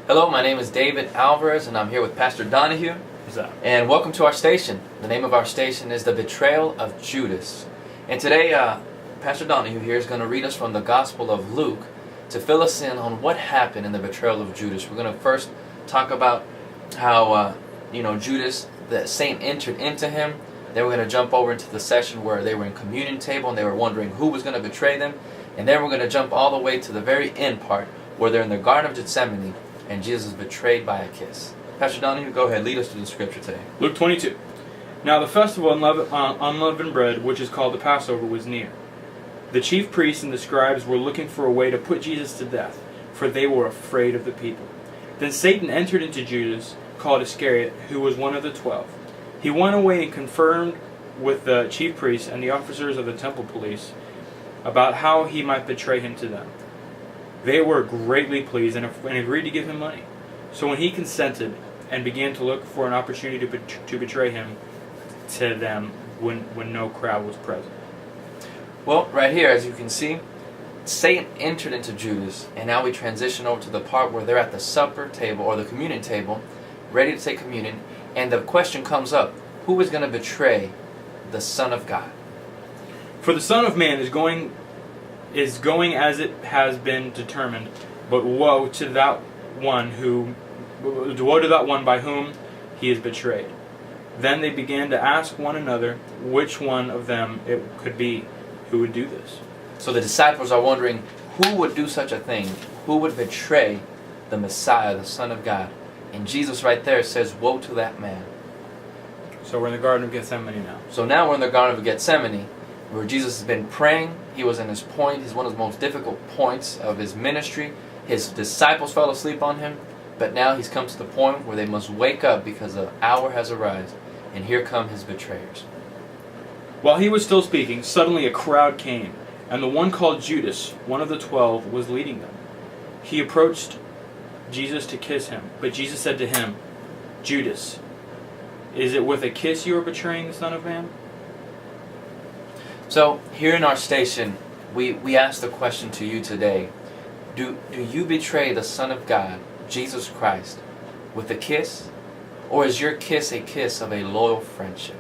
Hello, my name is David Alvarez, and I'm here with Pastor Donahue. What's up? And welcome to our station. The name of our station is The Betrayal of Judas. And today, Pastor Donahue here is going to read us from the Gospel of Luke to fill us in on what happened in the betrayal of Judas. We're going to first talk about how, Judas, the Saint, entered into him. Then we're going to jump over into the session where they were in communion table and they were wondering who was going to betray them. And then we're going to jump all the way to the very end part where they're in the Garden of Gethsemane and Jesus is betrayed by a kiss. Pastor Donahue, go ahead, lead us through the scripture today. Luke 22. Now the festival of unleavened bread, which is called the Passover, was near. The chief priests and the scribes were looking for a way to put Jesus to death, for they were afraid of the people. Then Satan entered into Judas, called Iscariot, who was one of the 12. He went away and confirmed with the chief priests and the officers of the temple police about how he might betray him to them. They were greatly pleased and agreed to give him money. So when he consented and began to look for an opportunity to betray him to them when no crowd was present. Well, right here, as you can see, Satan entered into Judas, and now we transition over to the part where they're at the supper table or the communion table, ready to take communion, and the question comes up, who is going to betray the Son of God? For the Son of Man is going as it has been determined, but woe to that one by whom he is betrayed. Then they began to ask one another which one of them it could be who would do this. So the disciples are wondering who would do such a thing, who would betray the Messiah, the Son of God. And Jesus right there says, woe to that man. So we're in the Garden of Gethsemane now. So now we're in the Garden of Gethsemane, where Jesus has been praying. He was in his point. He's one of the most difficult points of his ministry. His disciples fell asleep on him, but now he's come to the point where they must wake up because the hour has arrived, and here come his betrayers. While he was still speaking, suddenly a crowd came, and the one called Judas, one of the 12, was leading them. He approached Jesus to kiss him, but Jesus said to him, Judas, is it with a kiss you are betraying the Son of Man? So here in our station, we ask the question to you today, do you betray the Son of God, Jesus Christ, with a kiss? Or is your kiss a kiss of a loyal friendship?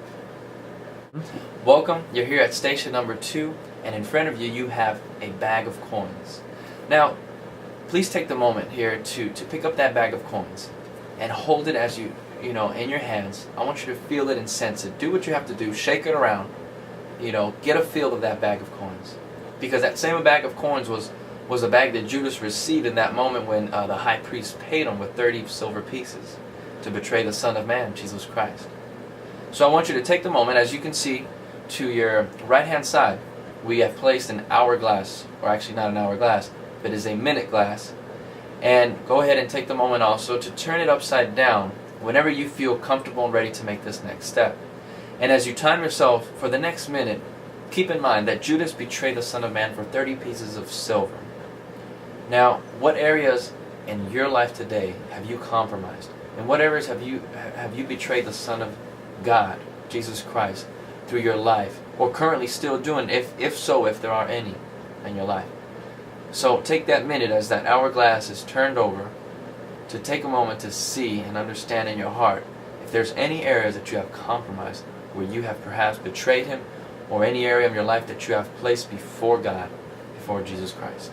Welcome, you're here at station number 2, and in front of you, you have a bag of coins. Now, please take the moment here to pick up that bag of coins and hold it as in your hands. I want you to feel it and sense it. Do what you have to do, shake it around, get a feel of that bag of coins. Because that same bag of coins was a bag that Judas received in that moment when the high priest paid him with 30 silver pieces to betray the Son of Man, Jesus Christ. So I want you to take the moment, as you can see, to your right-hand side, we have placed an hourglass, or actually not an hourglass, but is a minute glass. And go ahead and take the moment also to turn it upside down whenever you feel comfortable and ready to make this next step. And as you time yourself for the next minute, keep in mind that Judas betrayed the Son of Man for 30 pieces of silver. Now, what areas in your life today have you compromised? In what areas have you betrayed the Son of God, Jesus Christ, through your life, or currently still doing, if there are any in your life? So take that minute as that hourglass is turned over to take a moment to see and understand in your heart if there's any areas that you have compromised, where you have perhaps betrayed Him, or any area of your life that you have placed before God, before Jesus Christ.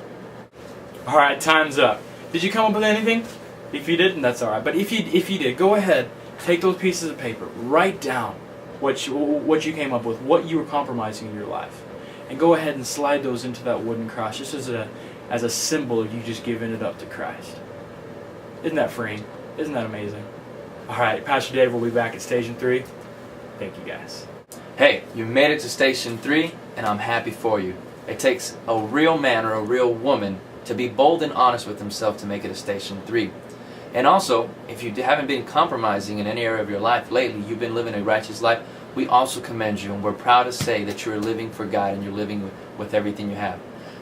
Alright, time's up. Did you come up with anything? If you didn't, that's alright. But if you did, go ahead, take those pieces of paper, write down what you came up with, what you were compromising in your life, and go ahead and slide those into that wooden cross, just as a symbol of you just giving it up to Christ. Isn't that freeing? Isn't that amazing? Alright, Pastor Dave will be back at Station 3. Thank you guys. Hey, you made it to Station 3, and I'm happy for you. It takes a real man or a real woman to be bold and honest with himself to make it to Station 3. And also, if you haven't been compromising in any area of your life lately, you've been living a righteous life, we also commend you, and we're proud to say that you're living for God and you're living with everything you have.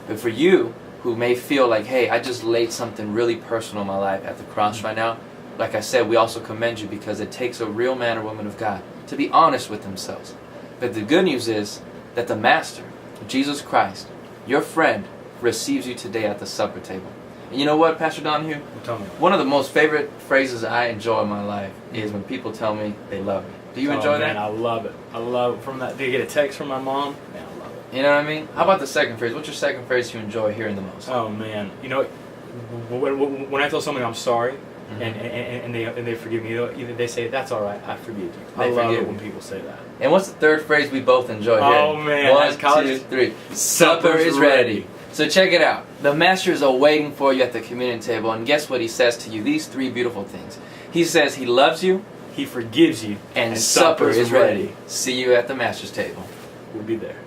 But for you, who may feel like, hey, I just laid something really personal in my life at the cross right now, like I said, we also commend you, because it takes a real man or woman of God to be honest with themselves. But the good news is that the Master, Jesus Christ, your friend, receives you today at the supper table. You know what, Pastor Donahue? Tell me. One of the most favorite phrases I enjoy in my life is when people tell me they love me. Do you enjoy man, that? I love it. I love it. From that, do you get a text from my mom? Man, I love it. You know what I mean? How about the second phrase? What's your second phrase you enjoy hearing the most? Oh man, you know, when I tell somebody I'm sorry, and they forgive me, they say that's all right, I forgive you. I love it when people say that. And what's the third phrase we both enjoy hearing? Oh man, One, two, three. Supper is ready. So check it out. The Masters are waiting for you at the communion table, and guess what he says to you? These three beautiful things. He says he loves you, he forgives you, and supper is ready. See you at the Master's table. We'll be there.